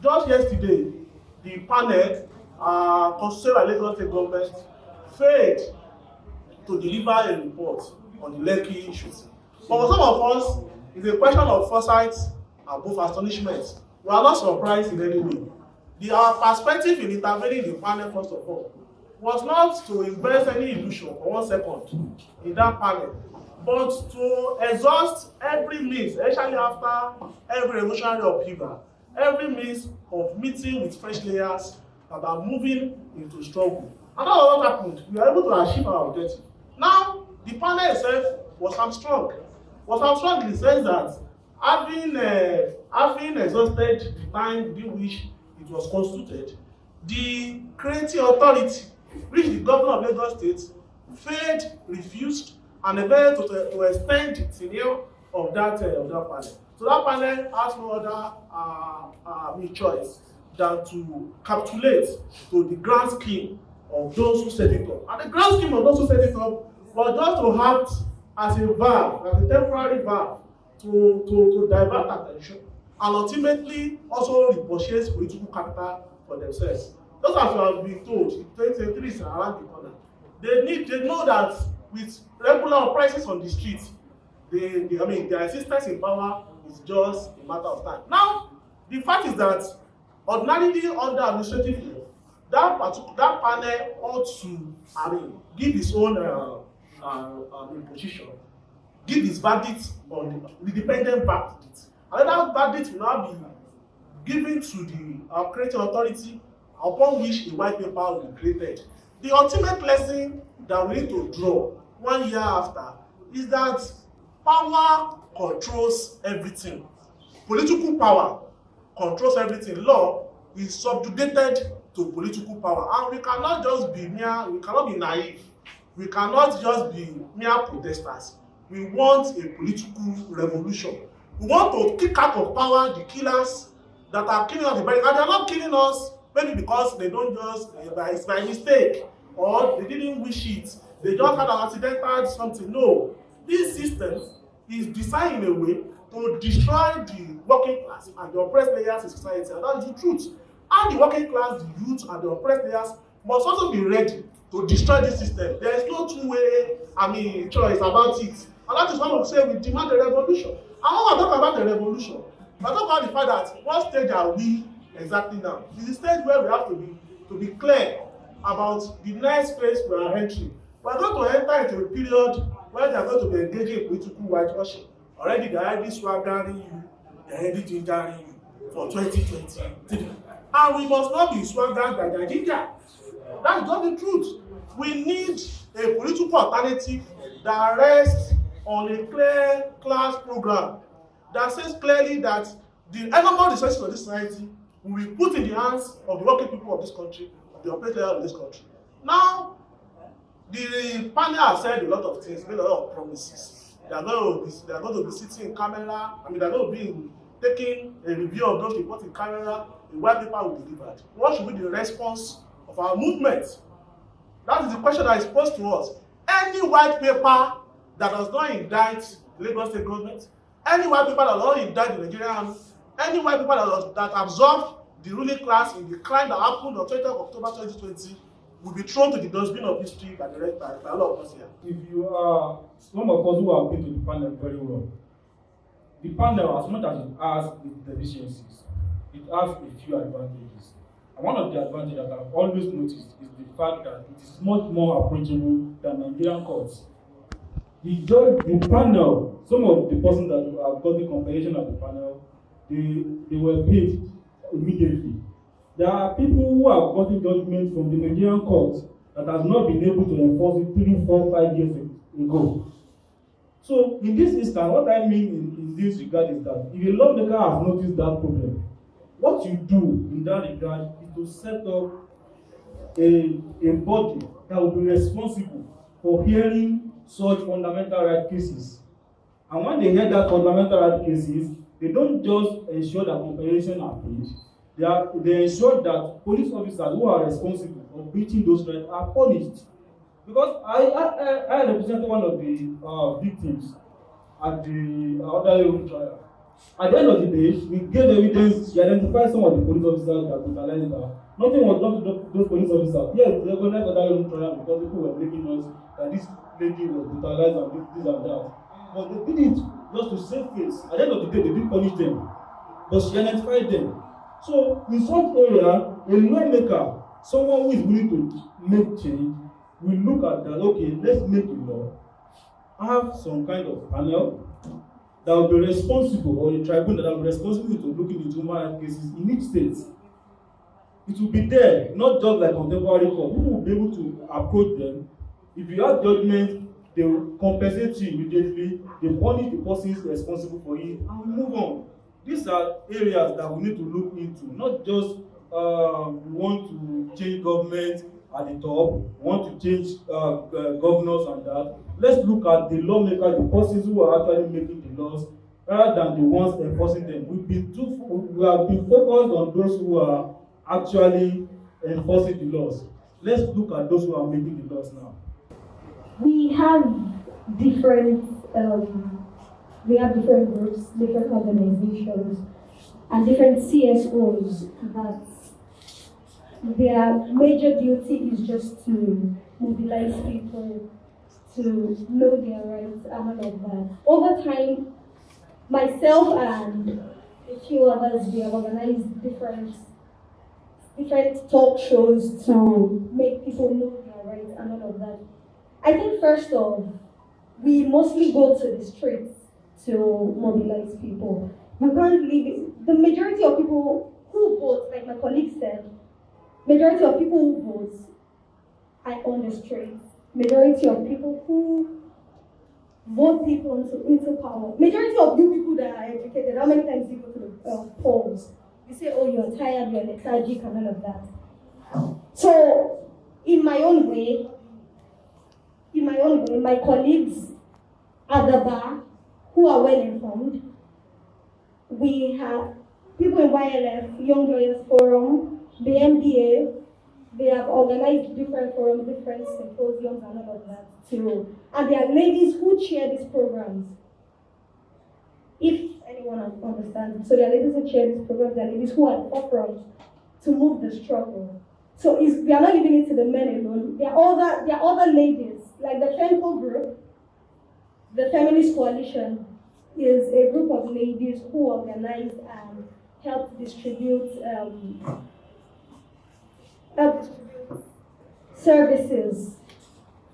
Just yesterday, the panel constituted by Lagos State government failed to deliver a report on the Lekki shooting. But for some of us, it's a question of foresight and both astonishment. We are not surprised in any way. Our perspective in intervening in the panel, first of all, was not to invest any illusion for 1 second in that panel, but to exhaust every means, especially after every revolutionary upheaval, every means of meeting with fresh layers that are moving into struggle. And that's what happened. We were able to achieve our objective. Now, the panel itself was hamstrung. Was hamstrung in the sense that having exhausted the time within which it was constituted, the creating authority, which the governor of Lagos State failed, refused, and failed to extend the tenure of that panel. So that panel has no other choice than to capitulate to the grand scheme of those who set it up. And the grand scheme of those who set it up was just to act as a valve, as a temporary valve, to divert attention and ultimately also repurchase political capital for themselves. Just as we have been told, 2023 is around the corner. They know that with regular uprisings on the streets, their existence in power is just a matter of time. Now, the fact is that ordinarily under administrative law, that panel ought to, give its own imposition, give its verdict on the independent verdict. Another verdict will now be given to the creating authority upon which a white paper will be created. The ultimate lesson that we need to draw 1 year after is that power controls everything. Political power controls everything. Law is subjugated to political power, and we cannot be naive. We cannot just be mere protesters. We want a political revolution. We want to kick out of power the killers that are killing us. And they are not killing us maybe because they don't just, it's by mistake, or they didn't wish it. They just had an accidental something. No. This system is designed in a way to destroy the working class and the oppressed layers in society. And that is the truth. And the working class, the youth, and the oppressed layers must also be ready to destroy this system. There is no two-way, choice about it. And that is why we say we demand a revolution. And when we talk about the revolution, we talk about the fact that what stage are we exactly now? It's the stage where we have to be clear about the next phase we are entering. We are going to enter into a period where they are going to be engaging in political whitewashing. Already they are already swaggering you, they are already gingering you for 2023. And we must not be swaggered by their ginger. That is not the truth. We need a political alternative that rests on a clear class program that says clearly that the enormous resources of this society will be put in the hands of the working people of this country, of the operating of this country. Now, the panel has said a lot of things, made a lot of promises. They are going to be sitting in camera. They are going to be taking a review of those reports in camera. The white paper will be delivered. What should be the response of our movement? That is the question that is posed to us. Any white paper that does not indict the Lagos State government, any white paper that does not indict the Nigerian army, any white paper that absorbed the ruling class in the crime that happened on 20th of October 2020 will be thrown to the dustbin of history by a lot of us here. If you are some of us who have been to the panel very well, the panel, as much as it has its deficiencies, it has a few advantages. And one of the advantages that I've always noticed is the fact that it is much more approachable than Nigerian courts. The panel, some of the persons that have got the compensation at the panel, they were paid immediately. There are people who have gotten judgment from the Nigerian courts that has not been able to enforce it 3, 4, 5 years ago. So in this instance, what I mean in this regard is that if a lawmaker has noticed that problem, what you do in that regard is to set up a body that will be responsible for hearing such fundamental right cases. And when they hear that fundamental right cases, they don't just ensure that compensation are paid. They ensure that police officers who are responsible for breaching those rights are punished. Because I represented one of the victims at the other trial. At the end of the day, we gave evidence, we identified some of the police officers that brutalized her. Nothing was done to those police officers. Yes, they recognized other young trial because people were making noise that this lady was brutalized and this and that. But they did it just to save face. At the end of the day, they didn't punish them. But she identified them. So in such area, a lawmaker, someone who is willing to make change, will look at that, okay, let's make a law, have some kind of panel that will be responsible, or a tribunal that will be responsible to looking into human rights cases in each state. It will be there, not just like contemporary court. People will be able to approach them. If you have judgment, they will compensate you immediately, they punish the persons responsible for it, and we move on. These are areas that we need to look into, not just we want to change government at the top, we want to change governors and that. Let's look at the lawmakers, the persons who are actually making the laws, rather than the ones enforcing them. We have been focused on those who are actually enforcing the laws. Let's look at those who are making the laws now. We have different groups, different organizations, and different CSOs that their major duty is just to mobilize people to know their rights and all of that. Over time, myself and a few others, we have organized different talk shows to make people know their rights and all of that. I think first off, we mostly go to the streets to mobilize people. You can't leave it. The majority of people who vote, like my colleague said, majority of people who vote are on the streets. Majority of people who vote people into power. Majority of you people that are educated, how many times do you go to the polls? You say, oh, you're tired, you're lethargic, and all of that. So, in my own way, my colleagues at the bar who are well informed, we have people in YLF, Young Lawyers Forum, the MDA, they have organized different forums, different symposiums and all of that too. And there are ladies who chair these programs. If anyone understands. So there are ladies who chair these programs, there are ladies who are at the forefront to move the struggle. So we are not leaving it to the men alone. There are other ladies, like the FEMCO group, the Feminist Coalition, is a group of ladies who organized and helped distribute services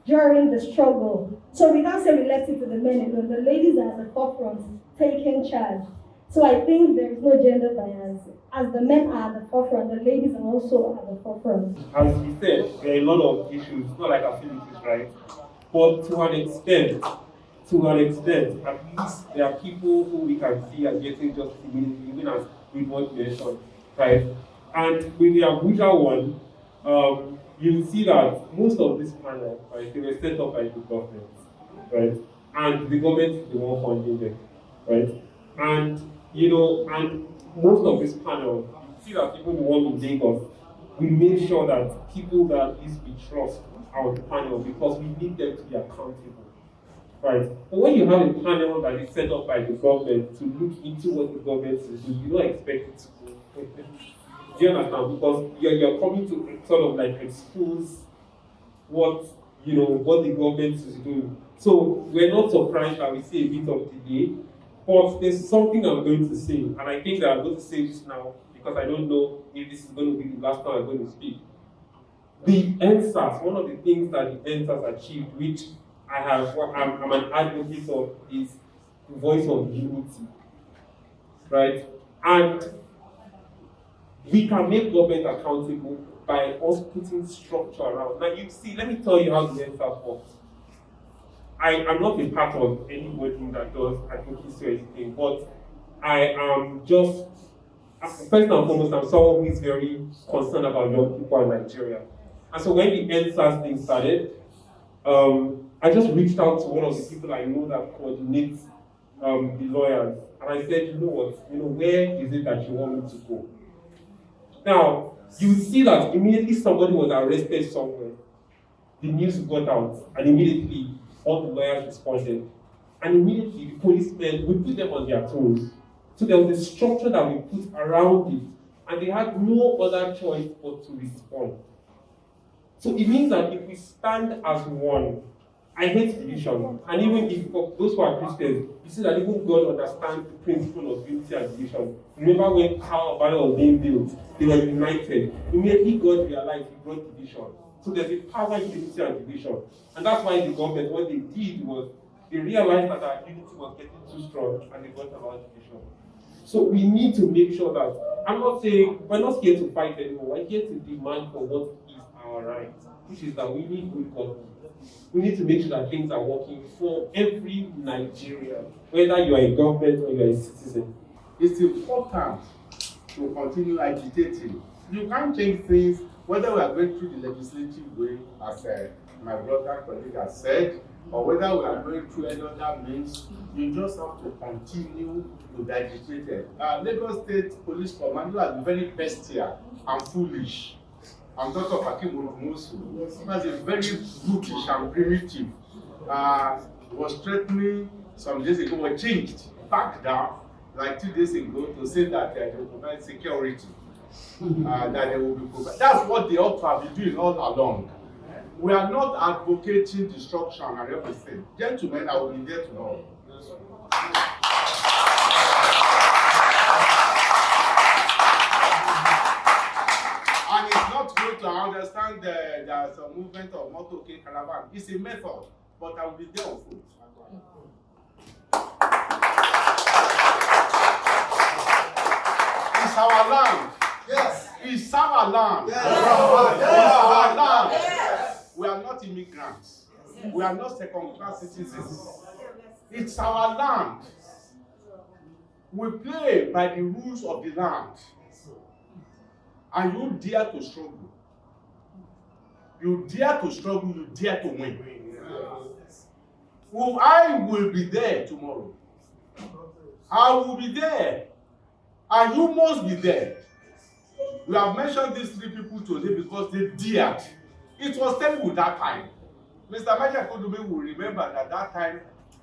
during the struggle. So we can't say we left it to the men alone. The ladies are at the forefront, taking charge. So I think there is no gender bias. As the men are at the forefront, the ladies are also at the forefront. As we said, there are a lot of issues, not like affinities, right? But to an extent, at least there are people who we can see as getting just immediately, even as we want mentioned, right? And with the Abuja one, you see that most of this panel, right, they were set up by the government, right? And the government is the one funding them, right? And and most of this panel, you see that even the one in Lagos, we made sure that people that at least we trust are on the panel because we need them to be accountable, right? But when you have a panel that is set up by the government to look into what the government is doing, you don't expect it to go. Do you understand? Because you're coming to sort of like expose what the government is doing. So we're not surprised that we see a bit of delay. But there's something I'm going to say, and I think that I'm going to say this now because I don't know if this is going to be the last time I'm going to speak. The NSAS, one of the things that the NSAS achieved, which I'm an advocate of, is the voice of unity, right? And we can make government accountable by us putting structure around. Now you see, let me tell you how the NSAS works. I'm not a part of anybody that does advocacy or anything, but I am just, first and foremost, I'm someone who is very concerned about young people in Nigeria. And so when the NSAS thing started, I just reached out to one of the people I know that coordinates the lawyers. And I said, you know what, where is it that you want me to go? Now, you see that immediately somebody was arrested somewhere. The news got out, and immediately all the lawyers responded. And immediately the policemen, we put them on their toes. So there was a structure that we put around it, and they had no other choice but to respond. So it means that if we stand as one, I hate division. And even if for those who are Christians, you see that even God understands the principle of unity and division. Remember when Tower of Babel was being built, they were united. Immediately God realized he brought division. So there's a power in unity and division. And that's why the government, what they did was, they realized that our unity was getting too strong and they brought about division. So we need to make sure that, I'm not saying, we're not here to fight anymore, we're here to demand for what is our right, which is that we need good government. We need to make sure that things are working for every Nigerian, whether you are a government or you are a citizen. It's important to continue agitating. You can't change things whether we are going through the legislative way, as my brother colleague has said, or whether we are going through any other means. You just have to continue to be agitated. Lagos State Police Commando has been very bestial and foolish. I'm talking of Hakeem Olumusu. He was a very brutish and primitive. Was threatening some days ago, was changed back down like 2 days ago to say that they will provide security. That they will be provided. That's what they ought to have been doing all along. We are not advocating destruction and everything. Gentlemen, I will be there tomorrow. And it's not good to understand there's a movement of motorcade caravan. It's a method, but I will be there on foot. It's our land. Yes. It's our land. Yes. It's our land. Yes. We are not immigrants. Yes. We are not second-class citizens. It's our land. We play by the rules of the land. And you dare to struggle. You dare to struggle, you dare to win. Well, I will be there tomorrow. I will be there. And you must be there. We have mentioned these 3 people today because they dared. It was terrible that time. Mr. Michael Kodube will remember that that time,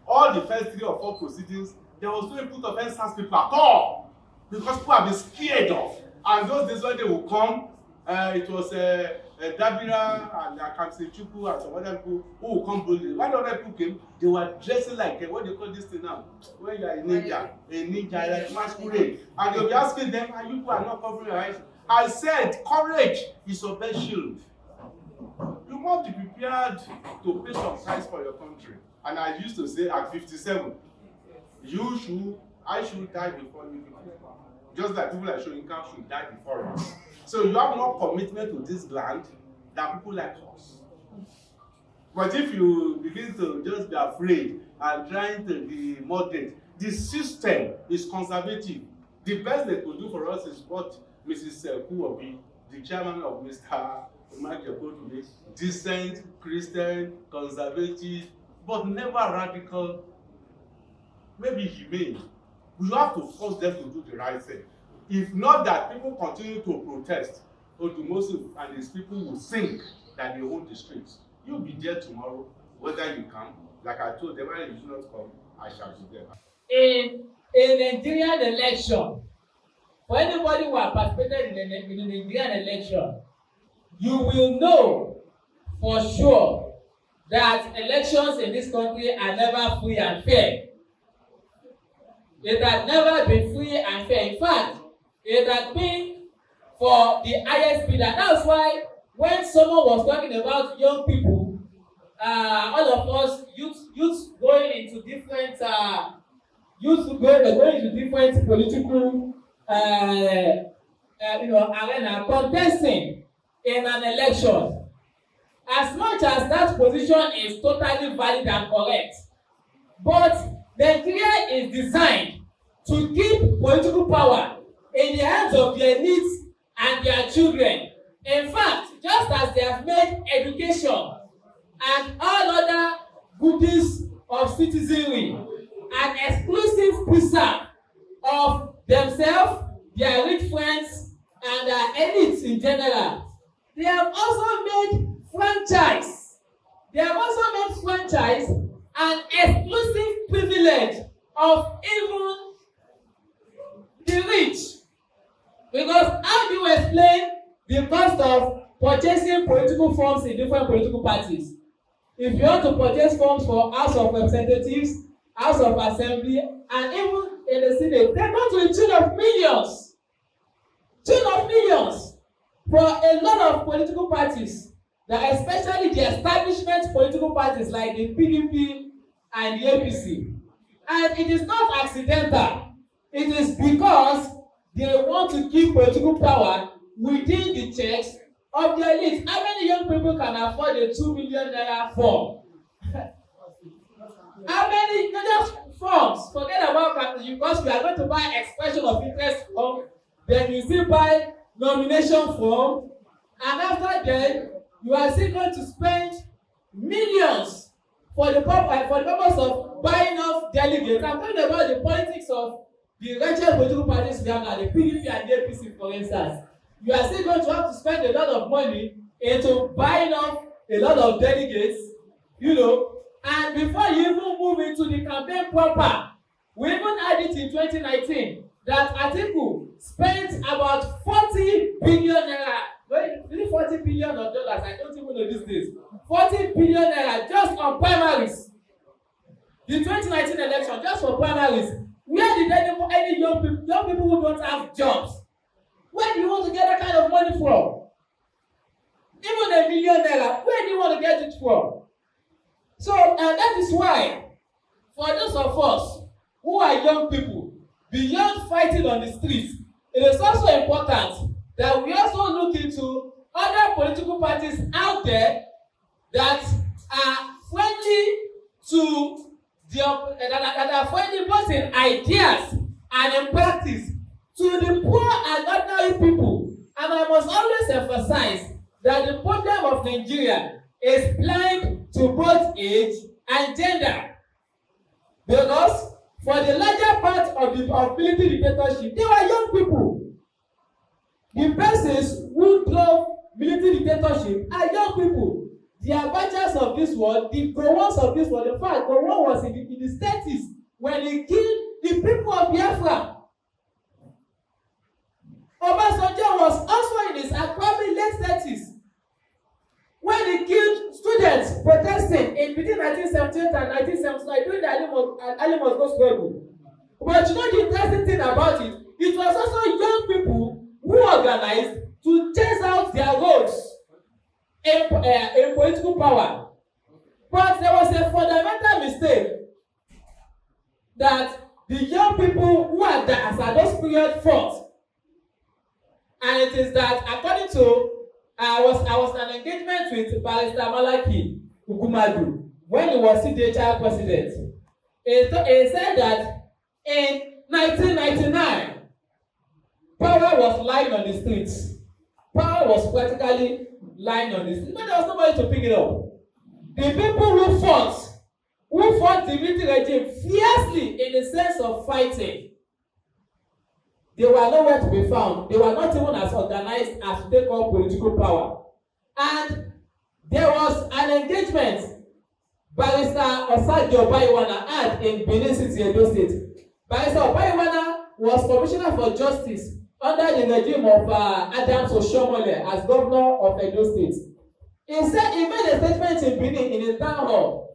all the first 3 or 4 proceedings, there was no input of NSAS people at all. Because people have been scared of. And those days when they will come, it was Dabira and Akamsi Chukwu and some other people who will come boldly. When other people came, they were dressing like, what do you call this thing now? When you are a ninja like masquerade. And they'll be asking them, and you people are not covering your eyes. I said, courage is your best shield. You must be prepared to pay some price for your country. And I used to say at 57, I should die before you people. Just like people like Shoyinka should die before us. So you have more commitment to this land than people like us. But if you begin to just be afraid and trying to be moderate, the system is conservative. The best they could do for us is what Mrs. Kuobi, the chairman of Mr. Michael, decent, Christian, conservative, but never radical, maybe humane. We have to force them to do the right thing. If not that people continue to protest, Odumosu and his people will think that they own the streets. You'll be there tomorrow, whether you come. Like I told them, when you do not come, I shall be there. In a Nigerian election, for anybody who has participated in a Nigerian election, you will know for sure that elections in this country are never free and fair. It has never been free and fair. In fact, it has been for the highest bidder. That's why when someone was talking about young people, all of us youth going into different going into different political arena, contesting in an election. As much as that position is totally valid and correct, but Nigeria is designed to keep political power in the hands of their elites and their children. In fact, just as they have made education and all other goodies of citizenry an exclusive preserve of themselves, their rich friends, and their elites in general, they have also made franchise. They have also made franchise an exclusive privilege of even rich. Because how do you explain the cost of purchasing political forms in different political parties? If you want to purchase forms for House of Representatives, House of Assembly, and even in the Senate, they go to the tune of millions. Tune of millions for a lot of political parties, that especially the establishment political parties like the PDP and the APC. And it is not accidental. It is because they want to keep political power within the checks of the elite. How many young people can afford a 2 million naira form? How many just forms? Forget about because you are going to buy expression of interest form, then you still buy nomination form, and after that you are still going to spend millions for the purpose of buying off delegates. I'm talking about the politics of the wretched political parties we have now, the PDP and the APC, for instance. You are still going to have to spend a lot of money into buying off a lot of delegates, and before you even move into the campaign proper, we even had it in 2019 that Atiku spent about 40 billion naira, really 40 billion of dollars, I don't even know these days, 40 billion naira just on primaries. The 2019 election, just for primaries. Where did any young people who don't have jobs, where do you want to get that kind of money from? Even a million naira, where do you want to get it from? So, and that is why, for those of us who are young people, beyond fighting on the streets, it is also important that we also look into other political parties out there that are friendly to that are friendly both in ideas and in practice to the poor and ordinary people. And I must always emphasize that the problem of Nigeria is blind to both age and gender. Because for the larger part of military dictatorship, they were young people. The persons who drove military dictatorship are young people. The Abachas of this world, the Gowons of this world, in fact, Gowon was in the 30s when he killed the people of Biafra. Obasanjo was also in his probably late 30s when he killed students protesting in between 1978 and 1979 during the Ali Moscow struggle. But the interesting thing about it, it was also young people who organized to chase out their roles in political power. But there was a fundamental mistake that the young people who are there as at those period fought. And it is that according to I was in an engagement with Barrister Malaki Ugumadu when he was CDHR president. He said that in 1999, power was lying on the streets. Power was practically lying on the streets. But there was nobody to pick it up. The people who fought the military regime fiercely in the sense of fighting, they were nowhere to be found. They were not even as organized as to take up political power. And there was an engagement Barrister Osagie Obayiwana had in Benin City, Edo State. Barrister Obayiwana was Commissioner for Justice under the regime of Adams Oshiomhole as Governor of Edo State. He said he made a statement in Benin in a town hall.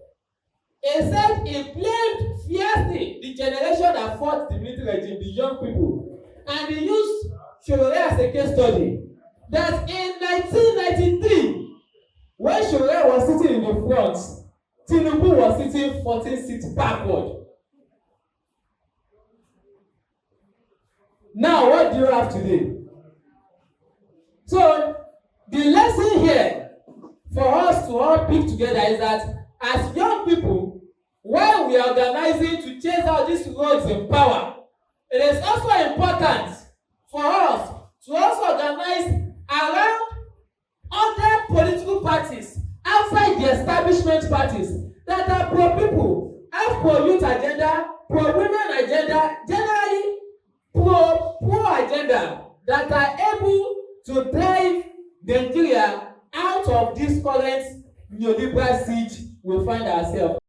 He said he blamed fiercely the generation that fought the military regime, the young people. And he used Shirore as a case study. That in 1993, when Shirore was sitting in the front, Tinubu was sitting 14 seats backward. Now, what do you have today? So, the lesson here for us to all pick together is that as young people, while we are organizing to chase out these roads in power, it is also important for us to also organize around other political parties outside the establishment parties that are pro-people, have pro-youth agenda, pro-women agenda, generally pro agenda, that are able to drive Nigeria out of this current neoliberal siege we find ourselves.